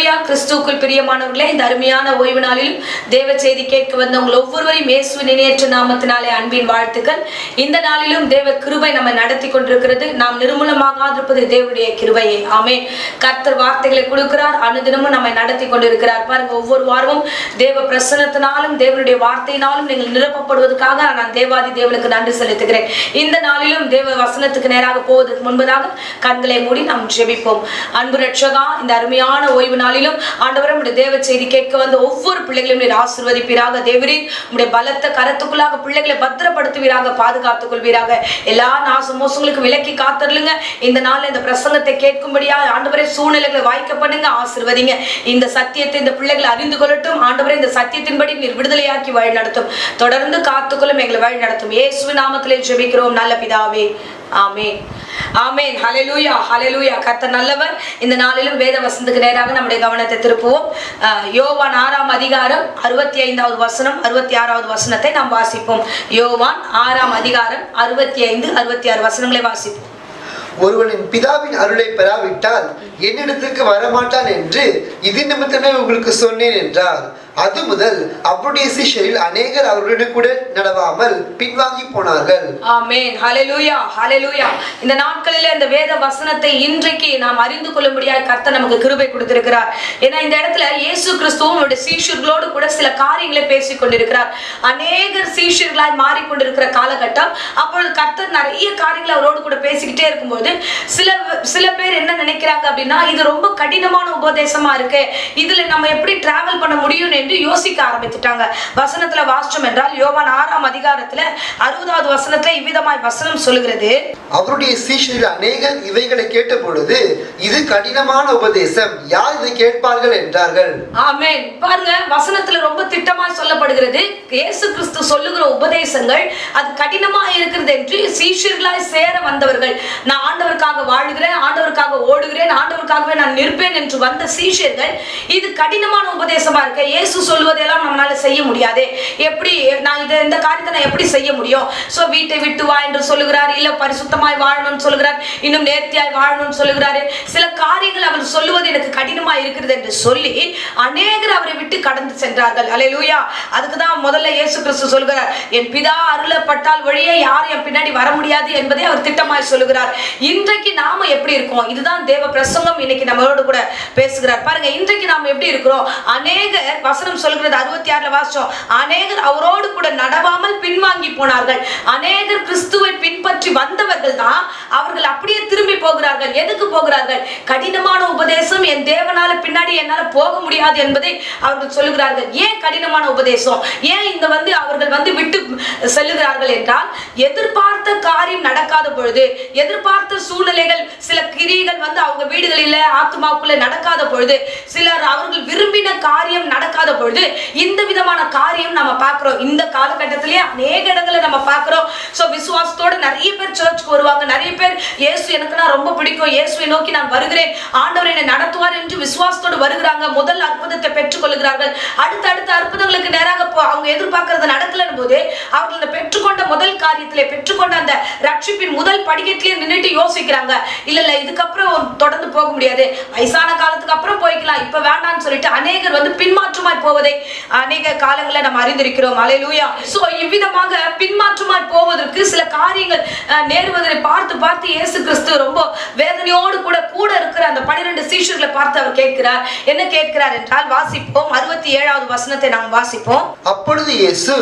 ஹல்லேலூயா. கிறிஸ்துவுக்குள் பிரியமானவர்களே, இந்த அருமையான ஓய்வு நாளிலும் தேவ செய்தி கேட்க வந்த உங்கள் ஒவ்வொருவரையும் இயேசுவின் இணையற்ற நாமத்தினாலே அன்பின் வாழ்த்துக்கள். இந்த நாளிலும் தேவ கிருபை நம்ம நடத்தி கொண்டிருக்கிறது. நாம் நிர்மூலமாகாதிருப்பது தேவனுடைய கிருபையே. ஆமென். கர்த்தர் வார்த்தைகளை கொடுக்கிறார், அனுதினமும் நம்மை நடத்தி கொண்டிருக்கிறார். பாருங்க, ஒவ்வொரு வாரமும் தேவ பிரசன்னத்தினாலும் தேவனுடைய வார்த்தையினாலும் நீங்கள் நிரப்பப்படுவதற்காக நான் தேவாதி தேவனுக்கு நன்றி செலுத்துகிறேன். இந்த நாளிலும் தேவ வசனத்துக்கு நேராக போவதற்கு முன்பதாக கண்களை மூடி நாம் ஜெபிப்போம். அன்பு ரட்சகா, இந்த அருமையான ஓய்வு நாளிலும் ஆண்டவரே, உம்முடைய தேவ செய்தி கேட்க வந்த ஒவ்வொரு பிள்ளைகளையும் நீர் ஆசீர்வதிப்பீராக. தேவரீர் உம்முடைய பலத்த கரத்துக்குள்ளாக பிள்ளைகளை பத்திரப்படுத்துவீராக, பாதுகாத்துக் கொள்வீராக. எல்லா நாச மோசங்களுக்கு விலக்கி காத்தருளுங்க. இந்த நாள்ல இந்த பிரசங்கத்தை கேட்கும்படியா ஆண்டவரே சூழ்நிலைகளை வாய்க்க பண்ணுங்க, ஆசீர்வதிங்க. இந்த சத்தியத்தை இந்த பிள்ளைகளை அறிந்து கொள்ளட்டும். ஆண்டவரே, இந்த சத்தியத்தின்படி நீர் விடுதலையாக்கி வழி நடத்தும். தொடர்ந்து காத்துக்கொள்ளும், எங்களை வழி நடத்தும். இயேசுவின் நாமத்திலே ஜெபிக்கிறோம் நல்ல பிதாவே. ஆமென். ஆமென். ஹல்லேலூயா, ஹல்லேலூயா. கர்த்தர் நல்லவர். இந்த நாளிலும் வேத வசனத்துக்கு நேராக நம்முடைய கவனத்தை திருப்புவோம். யோவான் 6ஆம் அதிகாரம் 65வது வசனம் 66வது வசனத்தை நாம் வாசிப்போம். யோவான் 6ஆம் அதிகாரம் 65, 66 வசனங்களை வாசிப்போம். ஒருவனின் பிதாவின் அருளை பெறாவிட்டால் என்னிடத்திற்கு வரமாட்டான் என்று இது நிமித்தமே உங்களுக்கு சொன்னேன் என்றார். அது முதல் அவருடைய சீஷரில் அநேகர் அவருடன் கூட நடவாமல் பின்வாங்கி போனார்கள். ஆமென். ஹல்லேலூயா, ஹல்லேலூயா. இந்த நாட்களிலே இந்த வேத வசனத்தை இன்றைக்கு நாம் அறிந்து கொள்ளும்படியாக கர்த்தர் நமக்கு கிருபை கொடுத்திருக்கிறார். ஏன்னா இந்த இடத்துல இயேசு கிறிஸ்துவும் அவருடைய சீஷர்களோடு கூட சில காரியங்களை பேசிக் கொண்டிருக்கிறார். அநேகர் சீஷர்களாய் மாறிக்கொண்டிருக்கிற காலகட்டம். அப்பொழுது கர்த்தர் நிறைய காரியங்களை அவரோடு கூட பேசிக்கிட்டே இருக்கும்போது சில பேர் என்ன நினைக்கிறாங்க அப்படின்னா, இது ரொம்ப கடினமான உபதேசமா இருக்கு, இதுல நம்ம எப்படி டிராவல் பண்ண முடியும் என்று யோசிக்க ஆரம்பித்துட்டாங்க. வசனத்துல வாசிச்சோம் என்றால் யோவான் 6ஆம் அதிகாரத்துல 60வது வசனத்துல இவ்விதமாய் வசனம் சொல்லுகிறது. அவருடைய சீஷரில் அநேகர் இவைகளை கேட்ட பொழுது இது கடினமான உபதேசம், யார் இதை கேட்பார்கள் என்றார்கள். ஆமென். பாருங்க, வசனத்துல ரொம்ப திட்டமாய் சொல்லப்படுகிறது. இயேசு கிறிஸ்து சொல்லுகிற உபதேசங்கள் அது கடினமா இருக்கிறது என்று சீஷர்களாய் சேர வந்தவர்கள், நான் ஆண்டவருக்காக வாழுகிறேன், ஆண்டவருக்காக ஓடுகிறேன், ஆண்டவருக்காகவே நான் நிற்பேன் என்று வந்த சீஷர்கள் இது கடினமான உபதேசமா இருக்க, இயேசு சொல்வதெல்லாம் நம்மளால செய்ய முடியாது, எப்படி நான் இந்த காரியத்தை நான் எப்படி செய்ய முடியும்? சோ வீட்டை விட்டு வா என்று சொல்லுகிறார், இல்ல பரிசுத்தமாய் வாழணும்னு சொல்லுகிறார், இன்னும் நேர்த்தியாய் வாழணும்னு சொல்லுகிறாரு. சில காரியங்கள் அவர் சொல்லுவது எனக்கு கடினமா இருக்கிறது என்று சொல்லி அநேகர் அவரை விட்டு கடந்து சென்றார்கள். அல்லேலூயா. அதுக்கு தான் முதல்ல இயேசு கிறிஸ்து சொல்கிறார், என் பிதா அருளப்பட்டால் வழியே யாரும் என் பின்னாடி வர முடியாது என்பதை அவர் திட்டமாய் சொல்லுகிறார். இன்றைக்கு நாம எப்படி இருக்கோம்? இதுதான் தேவ பிரசங்கம் இன்னைக்கு நம்மளோடு கூட பேசுகிறார். பாருங்க, இன்றைக்கு நாம எப்படி இருக்கிறோம்? அநேகர் வசனம் சொல்கிறது 66ல வாசிச்சோம், அநேகர் அவரோடு கூட நடவாமல் பின்வாங்கி போனார்கள். அநேகர் கிறிஸ்துவை பின்பற்றி வந்தவர்கள் தான் அவர்கள் அப்படியே திரும்பி போகிறார்கள். எதுக்கு போகிறார்கள்? கடினமான உபதேசம், என் தேவனால பின்னாடி என்னால போக முடியாது என்பதை அவர்கள் சொல்லுகிறார்கள். ஏன் கடினமான உபதேசம்? ஏன் இந்த அவர்கள் விட்டு செல்லுகிறார்கள் என்றால், எதிர்பார்த்த காரியம் நடக்காத பொழுது, எதிர்பார்த்த சூழ்நிலைகள், சில கிரியைகள் அவங்க வீடுகளில் ஆத்துமாக்குள்ள நடக்காத பொழுது, சிலர் அவர்கள் விரும்பின காரியம் நடக்காத பொழுது இந்த விதமான காரியம் நம்ம பார்க்கிறோம். இந்த காலகட்டத்திலே அநேக இடங்களை நம்ம பார்க்கிறோம். சோ விசுவாசத்தோட நிறைய பேர் சர்ச்சுக்கு வருவாங்க. நிறைய பேர் இயேசு எனக்கு நான் ரொம்ப பிடிக்கும், இயேசுவை நோக்கி நான் வருகிறேன், ஆண்டவர் என்னை நடத்துவார் என்று விசுவாசத்தோடு வருகிறாங்க. முதல் அற்புதத்தை பெற்றுக் கொள்கிறார்கள். அடுத்த அற்புதங்களுக்கு நேராக அவங்க எதிர்பார்க்கிறது நடக்கலன்னு போது அவர்கள் பெற்றுக்கொண்ட முதல் காரியத்திலே, பெற்றுக்கொண்ட அந்த ரட்சிப்பின் முதல் படிக்கட்டிலே நின்றுட்டு யோசிக்கிறாங்க, இல்ல இதுக்கப்புறம் தொடர்ந்து போக முடியாது, வயசான காலத்துக்கு அப்புறம் போய்க்கலாம், இப்ப வேண்டாம்னு சொல்லிட்டு அநேகர் பின்மாற்றமாய் போவதை அநேக காலங்களை நம்ம அறிந்திருக்கிறோம். அல்லேலூயா. சோ இவ்விதமாக பின்மாற்றமாய் போவதற்கு சில காரியங்கள் நேருவதை பார்த்து இயேசு கிறிஸ்து ரொம்ப வேதனையோடு கூட இருக்கிற அந்த 12 சீஷர்களை பார்த்து அவர் கேட்கிறார். என்ன கேட்கிறார் என்றால், வாசிப்போம் 67வது வசனத்தை நாம் வாசிப்போம். அப்பொழுது இயேசு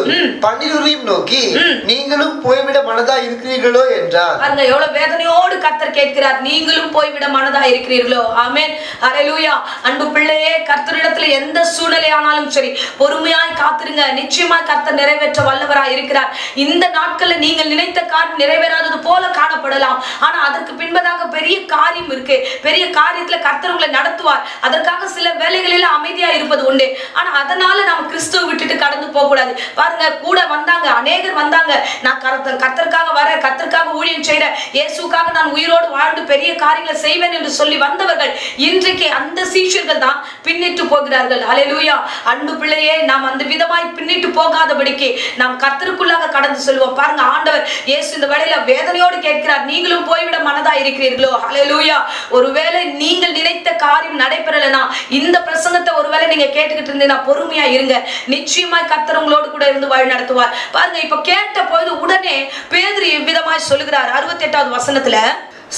12 நோக்கி, நீங்களும் போய்விட மனதா இருக்கிறீர்களோ என்றார். பாருங்க, எவ்வளவு வேதனையோடு கர்த்தர் கேட்கிறார், நீங்களும் போய்விட மனதா இருக்கிறீர்களோ? ஆமென். அல்லேலூயா. அன்பு பிள்ளையே, கர்த்தரிடத்துல எந்த சூழ்நிலை ஆனாலும் சரி, பொறுமையாய் காத்திருங்க. நிச்சயமாய் கர்த்தர் நிறைவேற்ற வல்லவராய் இருக்கிறார். இந்த நாட்களில் நீங்கள் நினைத்த காரியம் நிறைவேறாதது போல காணப்படலாம், ஆனா அதற்கு பின்பதாக பெரிய காரியம் இருக்கு. பெரிய காரியத்துல கர்த்தர் உங்களை நடத்துவார். அதற்காக சில வேலைகளில் அமைதியா இருப்பது உண்டு. ஆனா அதனால நம்ம கிறிஸ்துவை விட்டு விட்டுட்டு கடந்து போக கூடாது. பாருங்க, கூட வந்தாங்க, அநேகர் வந்தாங்க. நான் கர்த்தருக்காக வரேன், கர்த்தருக்காக ஊழியம் செய்றேன், இயேசுக்காக நான் உயிரோடு வாழ்ந்து பெரிய காரியங்களை செய்வேன் என்று சொல்லி வந்தவர்கள் இன்றைக்கு அந்த சீஷர்கள் தான் பின்னிட்டு போகிறார்கள். ஹல்லேலூயா. அன்பு பிள்ளையே, நாம் அந்த விதமாய் பின்னிட்டு போகாதபடிக்கு நாம் கர்த்தருக்குள்ளாக கடந்து செல்வோம். பாருங்க, ஆண்டவர் இயேசு இந்த வேளையில வேதனையோடு கேட்கிறார், நீங்களும் போய்விட மனதா இருக்கிறீர்களோ? ஹல்லேலூயா. ஒருவேளை நீங்கள் நினைத்த காரியம் நடைபெறலனா, இந்த பிரசங்கத்தை ஒருவேளை நீங்க கேட்டுக்கிட்டு இருந்தீங்கன்னா பொறுமையா இருங்க. நிச்சயமாய் கர்த்தர் உங்களோடு கூட இருந்து வழி நடத்துவார். பாருங்க, இப்ப கேட்ட பொழுது உடனே பேதுரு இவ்விதமாய் சொல்லுகிறார். 68வது வசனத்துல,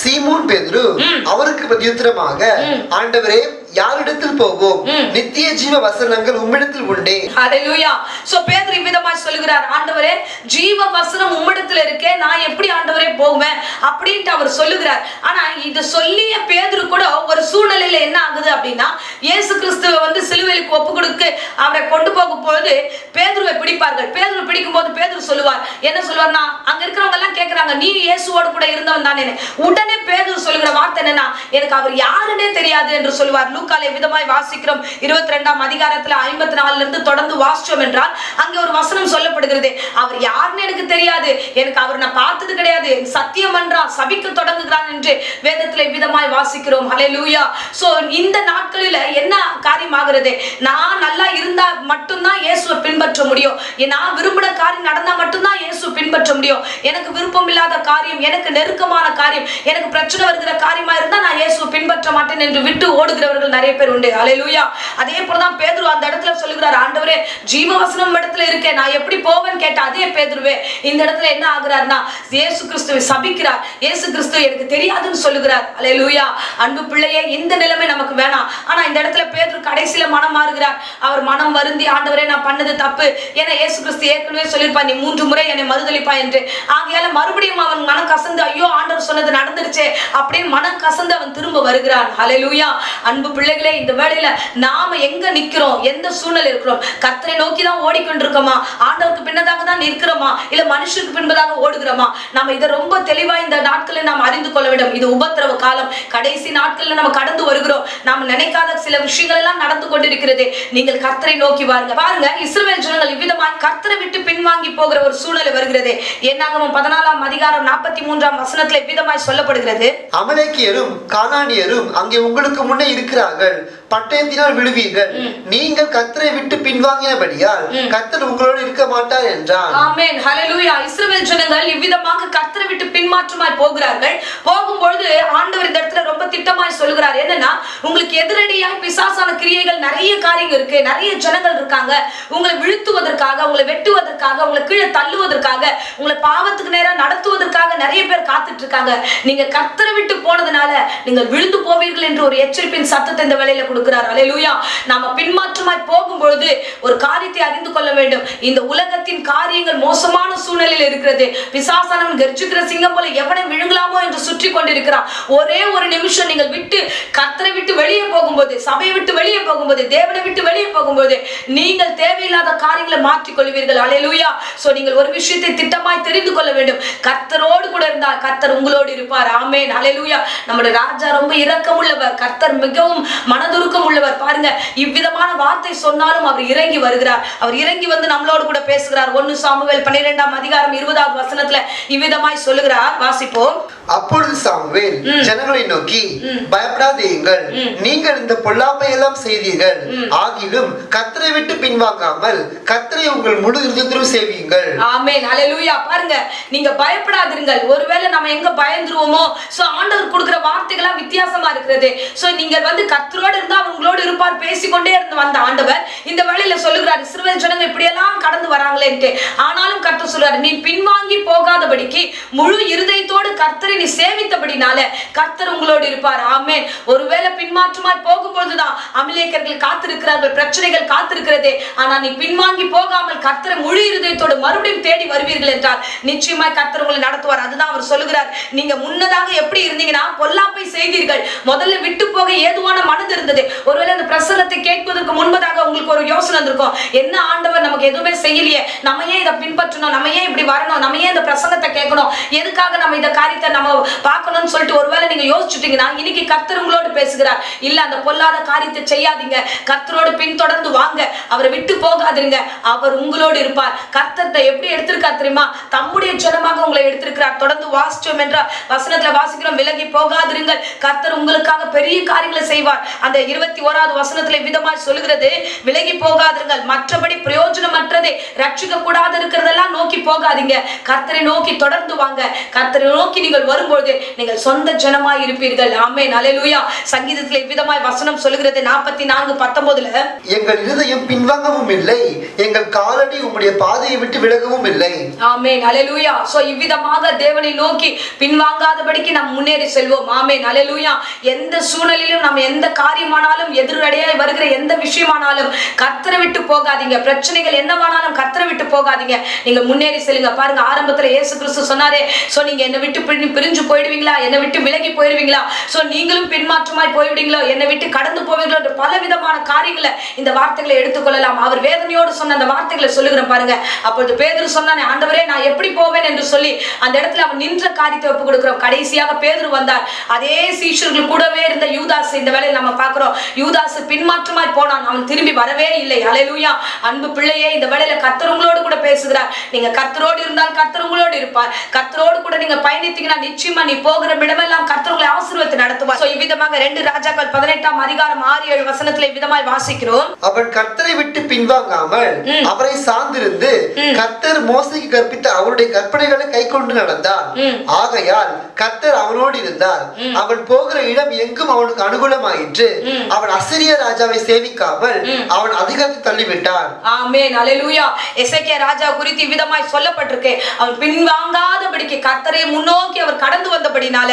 சீமோன் பேதுரு அவருக்கு பிரதியுத்தரமாக, ஆண்டவரே, யாரிடத்தில் போவோம்? நித்திய ஜீவ வசனங்கள் உம்மிடத்தில் உண்டே. ஹல்லேலூயா. சோ பேதுரு இவ்விதமாய் சொல்லுகிறார், ஆண்டவரே, ஜீவ வசனம் உம்மிடத்தில் இருக்கே, நான் எப்படி ஆண்டவரே போவேன் அப்படின்ட்டு அவர் சொல்லுகிறார். ஆனா இது சொல்லிய பேதுரு கூட ஒரு சூழ்நிலையில என்ன ஆகுது அப்படின்னா, இயேசு கிறிஸ்துவை வந்து சிலுவைக்கு ஒப்பு கொடுக்க அவரை கொண்டு போகும் பொழுது பேதுருவை பிடிப்பார்கள். பேதுரு பிடிக்கும் போது பேதுரு சொல்லுவார், என்ன சொல்லுவார்னா, அங்க இருக்கிறவங்க எல்லாம் கேட்கிறாங்க, நீ இயேசுவோடு கூட இருந்தவன் தானே? உடனே பேதுரு சொல்லுகிற வார்த்தை என்னன்னா, எனக்கு அவர் யாருன்னே தெரியாது என்று சொல்லுவார். லூக்கால விதமாய் வாசிக்கிறோம். 22ஆம் அதிகாரத்துல 54 இருந்து தொடர்ந்து வாசிச்சோம் என்றால் அங்கே ஒரு வசனம் சொல்லப்படுகிறது, அவர் யாருன்னு எனக்கு தெரியாது, எனக்கு அவர் நான் பார்த்தது கிடையாது, சத்தியம் என்றான், சபிக்க தொடங்குகிறான் என்று வேதத்துல விதமாய் வாசிக்கிறோம். ஹல்லேலூயா. சோ இந்த நாட்களில என்ன காரியம் ஆகிறது, நான் நல்லா இருந்தா மட்டும்தான் இயேசுவை பின்பற்ற முடியும், நான் விரும்பின காரியம் நடந்தா மட்டும்தான் இயேசு பின்பற்ற முடியும், எனக்கு விருப்பம் இல்லாத காரியம், எனக்கு நெருக்கமான காரியம், எனக்கு பிரச்சனை வருகிற காரியமா இருந்தா நான் இயேசுவை பின்பற்ற மாட்டேன் என்று விட்டு ஓடுகிறவர்கள் நிறைய பேர் உண்டு. ஹல்லேலூயா. அதே போலதான் பேதுரு அந்த இடத்துல சொல்லுகிறார், ஆண்டவரே, ஜீவவசனம் இடத்துல இருக்கே, நான் எப்படி போவேன்னு கேட்ட அதே பேதுருவே இந்த இடத்துல என்ன ஆகுறாருன்னா, இயேசு கிறிஸ்துவை சபிக்கிறார். இயேசு கிறிஸ்து எனக்கு தெரியாதுன்னு சொல்லுகிறார். ஹல்லேலூயா. அன்பு பிள்ளையே, இந்த நிலைமை நமக்கு வேணாம். ஆனா இந்த இடத்துல பேதுரு கடைசியில மனம் மாறுகிறார். அவர் மனம் வருந்தி, ஆண்டவரே, நான் பண்ணது தப்பு, ஏன்னா இயேசு கிறிஸ்து ஏற்கனவே சொல்லியிருப்பார், நீ 3 முறை என்னை மறுதலிப்பா என்று. ஆகையால மறுபடியும் அவன் மனம் கசந்து, ஐயோ, ஆண்டவர் சொன்னது நடந்துருச்சே அப்படின்னு மனம் கசந்து அவன் திரும்ப வருகிறான். ஹல்லேலூயா. அன்பு பிள்ளைகளே, இந்த வேளையில நாம எங்க நிக்கிறோம், எந்த சூழ்நிலை இருக்கிறோம், கர்த்தரை நோக்கி தான் ஓடிக்கொண்டிருக்கோமா, ஆண்டவருக்கு பின்னதாக தான் நிற்கிறோமா, இல்ல மனுஷருக்கு பின்பதாக ஓடுகிறோமா? நாம இதை ரொம்ப தெளிவா இந்த நாட்களில் நாம் அறிந்து கொள்ள வேண்டும். இது உபத்திரவ காலம், கடைசி நாட்களில் நம்ம கடந்து வருகிறோம். நாம் நினைக்காத சில விஷயங்கள் எல்லாம் நடந்து கொண்டிருக்கிறது. நீங்கள் கர்த்தரை நோக்கி வாருங்க. பாருங்க, இஸ்ரவேல் ஜனங்கள் இவ்விதமாய் கர்த்தரை விட்டு பின்வாங்கி போகிற ஒரு சூழ்நிலை வருகிறது. என்னாகமம் 14ஆம் அதிகாரம் 43ஆம் வசனத்துல இவ்விதமாய் சொல்லப்படுகிறது, அமலேக்கியரும் கானானியரும் அங்கே உங்களுக்கு முன்னே இருக்கிறார்கள், பட்டயத்தினால் விழுவீர்கள், நீங்கள் கர்த்தரை விட்டு பின்வாங்கினபடியால் கர்த்தர் உங்களோடு இருக்க மாட்டார் என்றார். ஆமென். ஹல்லேலூயா. இஸ்ரவேல் ஜனங்கள் இவ்விதமாக கர்த்தரை விட்டு பின்மாற்றமாய் போகிறார்கள். போகும்பொழுது ஆண்டவர் இந்த இடத்துல ரொம்ப திட்டமாய் சொல்லுகிறார், என்னன்னா, உங்களுக்கு எதிரடியாய் பிசாசான கிரியைகள் நிறைய காரியங்கள் இருக்கு, நிறைய ஜனங்கள் இருக்காங்க, உங்களை வீழ்த்துவதற்காக, உங்களை வெட்டுவதற்காக, உங்களை கீழே தள்ளுவதற்காக, உங்களை பாவத்துக்கு நேரா நடத்துவதற்காக நிறைய பேர் காத்துட்டு இருக்காங்க. நீங்க கர்த்தரை விட்டு போனதுனால நீங்கள் விழுந்து போவீர்கள் என்று ஒரு எச்சரிப்பின் சத்தத்தை இந்த வேளையில கொடுக்கிறார். ஹல்லேலூயா. நாம பின்மாற்றமாய் போகும்பொழுது ஒரு காரியத்தை அறிந்து கொள்ள வேண்டும். இந்த உலகத்தின் காரியங்கள் மோசமான சூழ்நிலையில் இருக்கிறது. பிசாசானவன் கர்ஜிக்கிற சிங்கம் போல எவனை விழுங்கலாமோ என்று சுற்றி கொண்டிருக்கிறான். ஒரே ஒரு நிமிஷம் நீங்கள் விட்டு கர்த்தரை விட்டு வெளியே போகும்போது, சபையை விட்டு வெளியே போகும்போது, தேவனை விட்டு வெளியே போகும்போது நீங்கள் தேவையில்லாத காரியங்களை மாற்றிக் கொள்வீர்கள். ஹல்லேலூயா. சோ நீங்கள் ஒரு விஷயத்தை திட்டமாய் தெரிந்து கொள்ள வேண்டும், கர்த்தரோடு கூட இருந்தால் கர்த்தர் உங்களோடு இருப்பார். ஆமென். ஹல்லேலூயா. நம்முடைய ராஜா ரொம்ப இரக்கம் உள்ளவர், கர்த்தர் மிகவும் மனதுருக்கம் உள்ளவர். பாருங்க, இவ்விதமான வார்த்தை சொன்னாலும் அவர் இறங்கி வருகிறார். அவர் இறங்கி வந்து நம்மளோடு கூட பேசுகிறார். 1 சாமுவேல் 12ஆம் அதிகாரம் 20வது வசனத்துல இவ்விதமாய் சொல்லுகிறார். வாசிப்போம். அப்பொழுது சாமுவேல் ஜனங்களை நோக்கி, பயப்படாதீங்கள், நீங்கள் இந்த பொல்லாப்பை எல்லாம் செய்தீர்கள், ஆகிலும் கர்த்தரை விட்டு பின்வாங்காமல் கர்த்தரை உங்கள் முழு இருதயத்தோடு சேவியுங்கள். ஆமென். ஹல்லேலூயா. பாருங்க, நீங்க பயப்படாதீர்கள். ஒருவேளை நம்ம எங்க பயந்துருவோமோ, சோ ஆண்டவர் கொடுக்கிற வார்த்தைகளா வித்தியாசமா இருக்கிறது. சோ நீங்க வந்து கர்த்தரோடு இருந்தா உங்களோடு இருப்பார், பேசிக்கொண்டே இருந்து வந்த ஆண்டவர் இந்த வேளையில சொல்லுகிறார், இஸ்ரவேல் ஜனங்க இப்படி எல்லாம் கடந்து வராங்களேன்ட்டு. ஆனாலும் கர்த்தர் சொல்றாரு, நீ பின்வாங்கி போகாதபடிக்கு முழு இருதயத்தோடு கர்த்தரை நீ சேவித்தபடினால கர்த்தர் உங்களோடு இருப்பார். ஆமென். ஒருவேளை பின்மாற்றமாய் போகும்போதுதான் அமலேக்கியர்கள் காத்திருக்கிறார்கள், பிரச்சனைகள் காத்திருக்கிறது. ஆனா நீ பின்வாங்கி போகாமல் கர்த்தரை முழு இருதயத்தோடு மறுபடியும் தேடி வருவீர்கள் என்றால் நிச்சயமாய் கர்த்தர் உங்களை நடத்துவார். அதுதான் அவர் சொல்லுகிறார், நீங்க முன்னதாக எப்படி இருந்தீங்கன்னா பொல்லாப்பை செய்தீர்கள், முதல்ல விட்டு போக ஏதுவான மனது இருந்தது. ஒருவேளை அந்த பிரசங்கத்தை கேட்பதற்கு முன்பதாக உங்களுக்கு ஒரு யோசனை இருக்கும், என்ன ஆண்டவர் நமக்கு எதுவுமே செய்யலையே, நம்ம ஏன் இதை பின்பற்றணும், நம்ம ஏன் இப்படி வரணும், நம்ம ஏன் இந்த பிரசங்கத்தை கேட்கணும், எதுக்காக நம்ம இந்த காரியத்தை நம்ம நம்ம பார்க்கணும்னு சொல்லிட்டு ஒருவேளை நீங்க யோசிச்சுட்டீங்கன்னா இன்னைக்கு கர்த்தர் உங்களோடு பேசுகிறார். இல்ல, அந்த பொல்லாத காரியத்தை செய்யாதீங்க, கர்த்தரோடு பின்தொடர்ந்து வாங்க, அவரை விட்டு போகாதீங்க, அவர் உங்களோடு இருப்பார். கர்த்தரை எப்படி எடுத்திருக்கார் தெரியுமா? தம்முடைய ஜனமாக உங்களை எடுத்திருக்கிறார். தொடர்ந்து வாசிச்சோம் என்றால் வசனத்துல வாசிக்கிறோம், விலகி போகாதிருங்கள், கர்த்தர் உங்களுக்காக பெரிய காரியங்களை செய்வார். அந்த 21வது வசனத்துல விதமாய் சொல்லுகிறது, விலகி போகாதிருங்கள், மற்றபடி பிரயோஜனமற்றதை ரட்சிக்க கூடாது இருக்கிறதெல்லாம் நோக்கி போகாதீங்க, கர்த்தரை நோக்கி தொடர்ந்து வாங்க. கர்த்தரை நோக்கி நீங்கள் வரும்போது நீங்கள் சொந்த ஜனமாய் இருப்பீர்கள். ஆமென், அல்லேலூயா. சங்கீதத்திலே விதமாய் வசனம் சொல்லுகிறது 44:19, எங்கள் இருதயம் பின்வாங்கவும் இல்லை, எங்கள் காலடி உம்முடைய பாதையை விட்டு விலகவும் இல்லை. ஆமென், அல்லேலூயா. சோ இவ்விதமாக தேவனை நோக்கி பின்வாங்காதபடிக்கு நாம் முன்னேறி செல்வோம். ஆமென், அல்லேலூயா. எந்த சூழ்நிலையிலும் நம்ம எந்த காரியமானாலும் எதிரடையாய் வருகிற எந்த விஷயமானாலும் கர்த்தரை விட்டு போகாதீங்க. பிரச்சனைகள் என்னவானாலும் கர்த்தரை விட்டு போகாதீங்க, நீங்க முன்னேறி செல்லுங்க. பாருங்க, ஆரம்பத்துல இயேசு கிறிஸ்து சொன்னாரே, சோ நீங்க என்னை விட்டு பிரிஞ்சு போயிடுவீங்களா, என்னை விட்டு விலகி போயிடுவீங்களா, சோ நீங்களும் பின்மாற்றமாய் போய்விடுவீங்களோ, என்னை விட்டு கடந்து போவீங்களோ என்று பல விதமான காரியங்களை இந்த வார்த்தைகளை எடுத்துக்கொள்ளலாம். அவர் வேதனையோடு சொன்ன அந்த வார்த்தைகளை சொல்லுகிறேன் பாருங்க. அப்பொழுது பேதுரு சொன்னானே, ஆண்டவரே நான் எப்படி போவேன் என்று சொல்லி அந்த இடத்துல அவன் நின்ற காரியத்தை ஒப்பு கொடுக்கிறோம். கடைசியாக பேதுரு வந்தார். அதே சீஷர்கள் கூடவே இருந்த யூதாஸ் இந்த வேளையில் நம்ம பார்க்கிறோம். யூதாஸ் பின்மாற்றமாய் போனான், அவன் திரும்பி வரவே இல்லை. அல்லேலூயா. அன்பு பிள்ளையே, இந்த வேளையில கர்த்தர் உங்களோடு கூட பேசுகிறார். நீங்க கர்த்தரோடு இருந்தால் கர்த்தர் உங்களோடு இருப்பார். கர்த்தரோடு கூட நீங்க பயணித்தீங்கன்னா நிச்சயமா நீ போகிற இடமெல்லாம் கர்த்தர் உங்களை ஆசீர்வாதத்தை நடத்துவார். சோ இவ்விதமாக 2 ராஜாக்கள் 18ஆம் அதிகாரம் 6-7 வசனத்திலே விதமாய் வாசிக்கிறோம். அவன் கர்த்தரை விட்டு பின்வாங்காமல் அவரை சார்ந்திருந்து கர்த்தர் மோசேக்கு கற்பித்த அவருடைய கற்பனைகளை கைக்கொண்டு நடந்தான். ஆகையால் கர்த்தர் அவனோடு இருந்தார். அவன் போகிற இடம் எங்கும் அவனுக்கு அனுகூலமாயிற்று. அவன் அசிரிய ராஜாவை சேவிக்காமல் அவன் அதிகாரத்தை தள்ளிவிட்டான். ஆமென், அல்லேலூயா. எசேக்கியா ராஜா குறித்து விதமாய் சொல்லப்பட்டிருக்கு. அவன் பின்வாங்காதபடிக்கு கர்த்தரை முன்னோக்கி அவர் கடந்து வந்தபடினால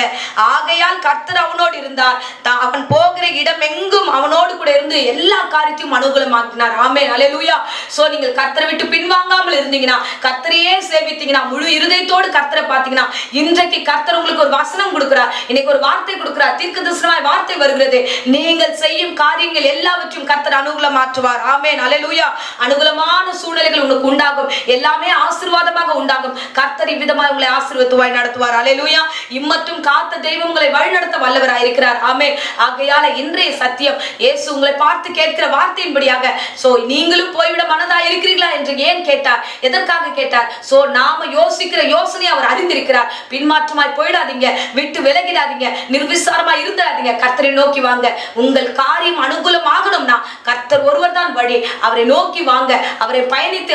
ஆகையால் கர்த்தர் அவனோடு இருந்தார். அவன் போகிற இடம் எங்கும் அவனோடு கூட இருந்து எல்லா காரியத்தையும் அனுகூலமாக்கினார். ஆமென், அல்லேலூயா. சோ நீங்கள் கர்த்தரை விட்டு பின்வாங்காமல் இருந்தீங்கன்னா, கர்த்தரையே சேவித்தீங்கன்னா, முழு இருதயத்தோடு கர்த்தரை பார்த்தீங்கன்னா, இன்றைக்கு கர்த்தர் உங்களுக்கு ஒரு வசனம் கொடுக்கிறார், இன்னைக்கு ஒரு வார்த்தை கொடுக்கிறார், தீர்க்கதரிசனமாய் வார்த்தை வருகிறது. நீங்கள் செய்யும் காரியங்கள் எல்லாவற்றையும் கர்த்தர் அனுகூலமாற்றுவார். ஆமென், அல்லேலூயா. அனுகூலமான சூழ்நிலைகள் உங்களுக்கு உண்டாகும், எல்லாமே ஆசீர்வாதமாக உண்டாகும். கர்த்தர் இவ்விதமாய் உங்களை ஆசீர்வதித்துவாய் நடத்துவார். அல்லேலூயா. இம்மட்டும் காத்த தெய்வம் உங்களை வழிநடத்த வல்லவராய் இருக்கிறார். ஆமென். ஆகையால இன்றைய சத்தியம், இயேசு உங்களை பார்த்து கேட்கிற வார்த்தையின்படியாக, சோ நீங்களும் போய்விட மனதாய் இருக்கிறீர்களா என்று ஏன் கேட்டார், எதற்காக கேட்டார்? சோ நாம யோசிக்கிற யோசனை அவர் அறிந்திருக்கிறார். பின்மாற்றமாய் போயிடாதீங்க, விட்டு விலகிடாதீங்க, நிர்விசாரமாய் இருந்தாதீங்க, கர்த்தரை நோக்கி வாங்க. உங்கள் காரியம் அனுகூலமாகணும்னா கர்த்தர் ஒருவர் தான் வழி. அவரை நோக்கி வாங்க, அவரை பயணித்து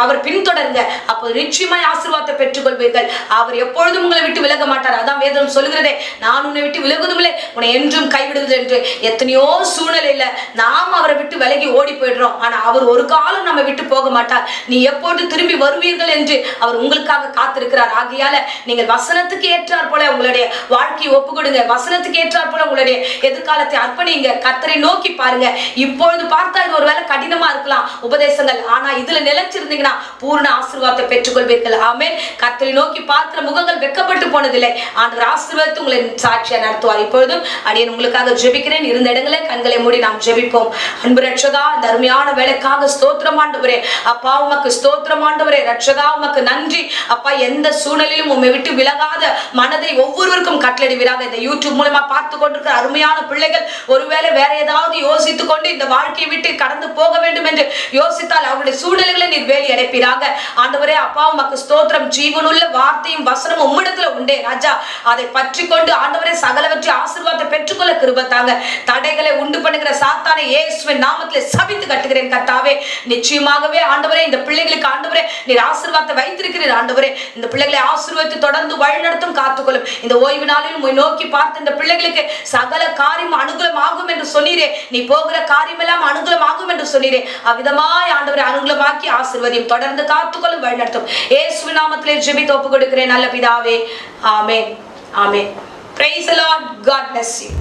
அவர் பின்தொடருங்க. அப்போது நிச்சயமாய் ஆசீர்வாதத்தை பெற்றுக்கொள்வீர்கள். அவர் எப்பொழுதும் உங்களை விட்டு விலக மாட்டார். அதான் வேதம் சொல்லுகிறதே, நான் உன்னை விட்டு விலகுவதில்லை, உன்னை என்றும் கைவிடுவது என்று. எத்தனையோ சூழ்நிலையில நாம் அவரை விட்டு விலகி ஓடி போயிடுறோம். ஆனா அவர் ஒரு காலம் நம்ம விட்டு போக மாட்டார். நீ எப்போது திரும்பி வருவீர்கள் என்று அவர் உங்களுக்காக காத்திருக்கிறார். ஆகையால நீங்கள் வசனத்துக்கு ஏற்றார் போல உங்களுடைய வாழ்க்கையை ஒப்பு கொடுங்க. வசனத்துக்கு ஏற்றார் போல உங்களுடைய எதிர்காலத்தை அர்ப்பணிங்க. கர்த்தரை நோக்கி பாருங்க. இப்பொழுது பார்த்தா இது ஒருவேளை கடினமா இருக்கலாம் உபதேசங்கள், ஆனா இதுல நிலைச்சிருந்தீங்கன்னா பூர்ண ஆசீர்வாதத்தை பெற்றுக்கொள்வீர்கள். ஆமென். கர்த்தரை நோக்கி பார்க்கிற முகங்கள் வெட்கப்பட்டு போனதில்லை. ஆண்டவர் ஆசீர்வாதத்தை உங்களை சாட்சியா நடத்துவார். இப்பொழுதும் அடியேன் உங்களுக்காக ஜெபிக்கிறேன். இருந்த இடங்களே கண்களை மூடி நாம் ஜெபிப்போம். அன்பு ரட்சகா, இந்த அருமையான வேலைக்காக ஸ்தோத்திரம் ஆண்டவரே. அப்பா உமக்கு ஸ்தோத்திரம் ஆண்டவரே. ரட்சகா உமக்கு நன்றி அப்பா. எந்த சூழ்நிலையிலும் உம்மை விட்டு விலகாத மனதை ஒவ்வொருவருக்கும் கட்டளையிடுவீராக. இந்த யூடியூப் மூலமா பார்த்து கொண்டிருக்கிற அருமையான பிள்ளைகள் ஒருவேளை வேற ஏதாவது யோசித்துக் கொண்டு இந்த வாழ்க்கையை விட்டு கடந்து போக வேண்டும் என்று யோசித்தால் அவருடைய சூழ்நிலைகளை நீர் வேலி அடைப்பீராக. ஆண்டவரே அப்பா உமக்கு ஸ்தோத்திரம். ஜீவனுள்ள வார்த்தையும் வசனமும் உம்மிடத்துல உண்டே ராஜா. அதை பற்றி கொண்டு ஆண்டவரே சகலவற்றை ஆசீர்வாதத்தை பெற்றுக்கொள்ள கிருபை தாங்க. தடைகளை உண்டு பண்ணுகிற சாத்தானை இயேசுவின் நாமத்திலே சபித்து கட்டுகிறேன் கர்த்தாவே. நிச்சயமாகவே ஆண்டவரே இந்த பிள்ளைகளுக்கு ஆண்டவரே நீர் ஆசீர்வாதத்தை வைத்திருக்கிறீர். ஆண்டவரே இந்த பிள்ளைகளை ஆசீர்வதித்து தொடர்ந்து வழிநடத்தும் காத்துக்கொள்ளும். இந்த ஓய்வு நாளில் உம்மை நோக்கி பார்த்து இந்த பிள்ளைகளுக்கு சகல காரியம் அனுகூலம் ஆகும் என்று சொன்னீரே. நீ போகிற காரியம் எல்லாம் அனுகூலம் ஆகும் என்று சொன்னீரே. அவ்விதமாய் ஆண்டவரை அனுகூலமாக்கி ஆசீர்வதியும். தொடர்ந்து காத்துக்கொள்ளும் வழிநடத்தும். இயேசுவின் நாமத்திலே ஜெபித்து ஒப்புக் கொடுக்கிறேன் நல்ல பிதாவே. ஆமென். ஆமென். Praise the Lord. God bless you.